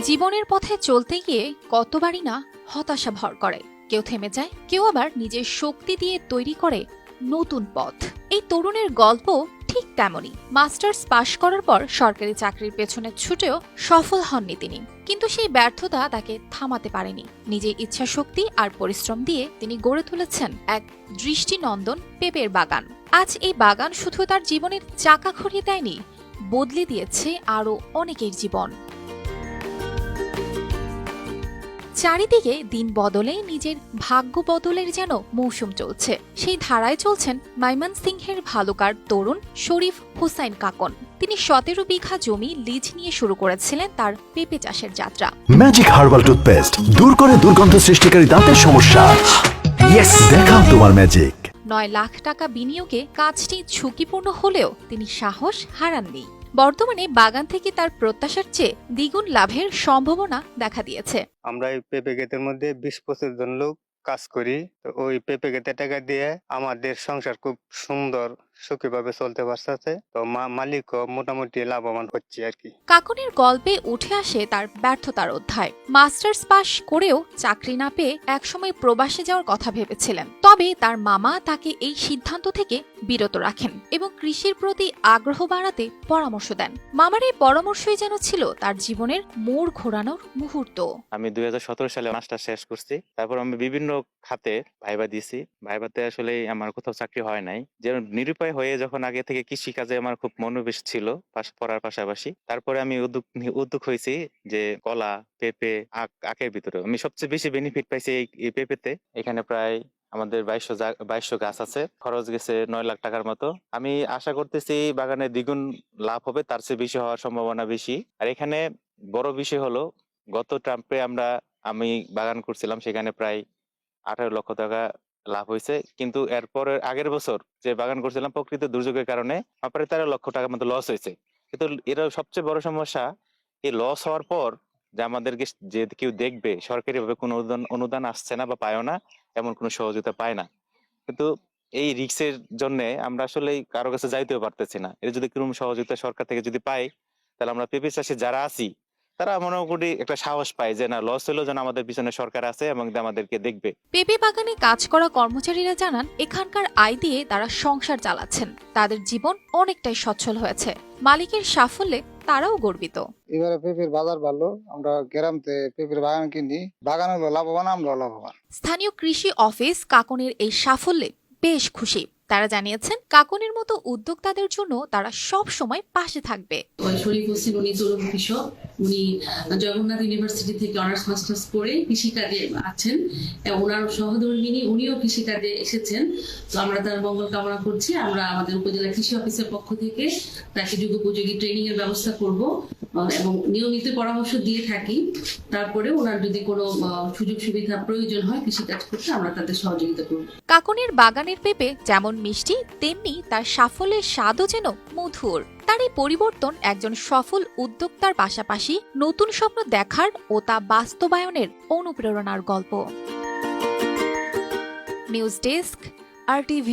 জীবনের পথে চলতে গিয়ে কতবারই না হতাশা ভর করে, কেউ থেমে যায়, কেউ আবার নিজের শক্তি দিয়ে তৈরি করে নতুন পথ। এই তরুণের গল্প ঠিক তেমনই। মাস্টার্স পাশ করার পর সরকারি চাকরির পেছনে ছুটেও সফল হননি তিনি, কিন্তু সেই ব্যর্থতা তাকে থামাতে পারেনি। নিজের ইচ্ছা শক্তি আর পরিশ্রম দিয়ে তিনি গড়ে তুলেছেন এক দৃষ্টিনন্দন পেঁপের বাগান। আজ এই বাগান শুধু তার জীবনের চাকা ঘুরিয়ে দেয়নি, বদলে দিয়েছে আরও অনেকের জীবন। চারিদিকে দিন বদলে নিজের ভাগ্য বদলের যেন মৌসুম চলছে। সেই ধারায় চলছেন ময়মনসিংহের ভালুকার তরুণ শরীফ হুসাইন কাকন। তিনি 17 বিঘা জমি লিজ নিয়ে শুরু করেছিলেন তার পেঁপে চাষের যাত্রা। ম্যাজিক হার্বাল টুথপেস্ট দূর করে দুর্গন্ধ সৃষ্টিকারী দাঁতের সমস্যা। ইয়েস, দেখাও তোমার ম্যাজিক। 9 লাখ টাকা বিনিয়োগে কাজটি ঝুঁকিপূর্ণ হলেও তিনি সাহস হারাননি। বর্তমানে বাগান থেকে তার প্রত্যাশার চেয়ে দ্বিগুণ লাভের সম্ভাবনা দেখা দিয়েছে। আমরা এই পেঁপে ক্ষেতের মধ্যে 20-25 জন লোক কাজ করি। তো ওই পেঁপে ক্ষেতের টাকা দিয়ে আমাদের সংসার খুব সুন্দর সুখীভাবে চলতে পারছে। তো মালিকও মোটামুটি লাভবান হচ্ছে আর কি। কাকনের গল্পে উঠে আসে তার ব্যর্থতার অধ্যায়। মাস্টার্স পাশ করেও চাকরি না পেয়ে একসময় প্রবাসে যাওয়ার কথা ভেবেছিলেন। তবে তার মামা তাকে এই সিদ্ধান্ত থেকে বিরত রাখেন এবং কৃষির প্রতি আগ্রহ বাড়াতে পরামর্শ দেন। মামার এই পরামর্শই যেন ছিল তার জীবনের মোড় ঘোরানোর মুহূর্ত। আমি 2017 সালে মাস্টার শেষ করছি। তারপর আমি বিভিন্ন খাতে ভাইবা দিয়েছি। ভাইবাতে আসলে আমার কোথাও চাকরি হয় নাই। যেমন নিরুপায় হয়ে যখন আগে থেকে কৃষি কাজে আমার খুব মনোবেশ ছিল পড়ার পাশাপাশি, তারপরে আমি উদ্যোগ হয়েছি যে কলা, পেঁপে, আখের ভিতরে আমি সবচেয়ে বেশি বেনিফিট পাইছি এই পেঁপেতে। এখানে প্রায় আমাদের 2200 গাছ আছে। খরচ গেছে 9 লাখ টাকার মতো। আমি আশা করতেছি বাগানে দ্বিগুণ লাভ হবে, তার চেয়ে বেশি হওয়ার সম্ভাবনা বেশি। আর এখানে বড় বিষয় হলো, গত ট্রাম্পে আমি বাগান করছিলাম, সেখানে প্রায় 18 লক্ষ টাকা লাভ হয়েছে। কিন্তু এরপরে আগের বছর যে বাগান করছিলাম প্রকৃত দুর্যোগের কারণে প্রায় 13 লক্ষ টাকার মতো লস হয়েছে। কিন্তু এর সবচেয়ে বড় সমস্যা, এই লস হওয়ার পর যে আমাদেরকে যে কেউ দেখবে, সরকারি ভাবে কোনো অনুদান আসছে না বা পায়ও না, এমন কোনো সহযোগিতা পায় না। কিন্তু এই রিস্কের জন্য আমরা আসলে কারো কাছে যাইতেও পারতেছি না। এর যদি কোনো সহযোগিতা সরকার থেকে যদি পাই, তাহলে আমরা পেঁপে চাষে যারা আছি তারা মোটামুটি একটা সাহস পায় যে না, লস হলেও যেন আমাদের পিছনে সরকার আছে এবং আমাদেরকে দেখবে। পেঁপে বাগানে কাজ করা কর্মচারীরা জানান, এখানকার আয় দিয়ে তারা সংসার চালাচ্ছেন। তাদের জীবন অনেকটাই সচ্ছল হয়েছে। মালিকের সাফল্যে তারাও গর্বিত। এবারে পেঁপের বাজার ভালো, আমরা গ্রামতে পেঁপের বাগান কিনি, বাগান হলো লাভবান, আমরা লাভবান। স্থানীয় কৃষি অফিস কাকনের এই সাফল্যে বেশ খুশি। তারা জানিয়েছেন, কাকনের মতো উদ্যোক্তাদের জন্য তারা সব সময় পাশে থাকবে। শরীফ হোসেন উনি তরুণ কৃষক, উনি জগন্নাথ ইউনিভার্সিটি থেকে অনার্স মাস্টার্স করে কৃষিকাজে আছেন। ওনার সহধর্মিনী উনিও কৃষিকাজে এসেছেন। তো আমরা তার মঙ্গল কামনা করছি। আমরা আমাদের উপজেলা কৃষি অফিসের পক্ষ থেকে তাকে যুগোপযোগী ট্রেনিং এর ব্যবস্থা করব এবং নিয়মিত পরামর্শ দিয়ে থাকি। তারপরে ওনার যদি কোনো সুযোগ সুবিধা প্রয়োজন হয় কৃষিকাজ করতে, আমরা তাদের সহযোগিতা করব। কাকনের বাগানের পেঁপে যেমন মিষ্টি, তেমনি তার সাফল্যের স্বাদও যেন মধুর। তার এই পরিবর্তন একজন সফল উদ্যোক্তার পাশাপাশি নতুন স্বপ্ন দেখার ও তা বাস্তবায়নের অনুপ্রেরণার গল্প। News desk, RTV।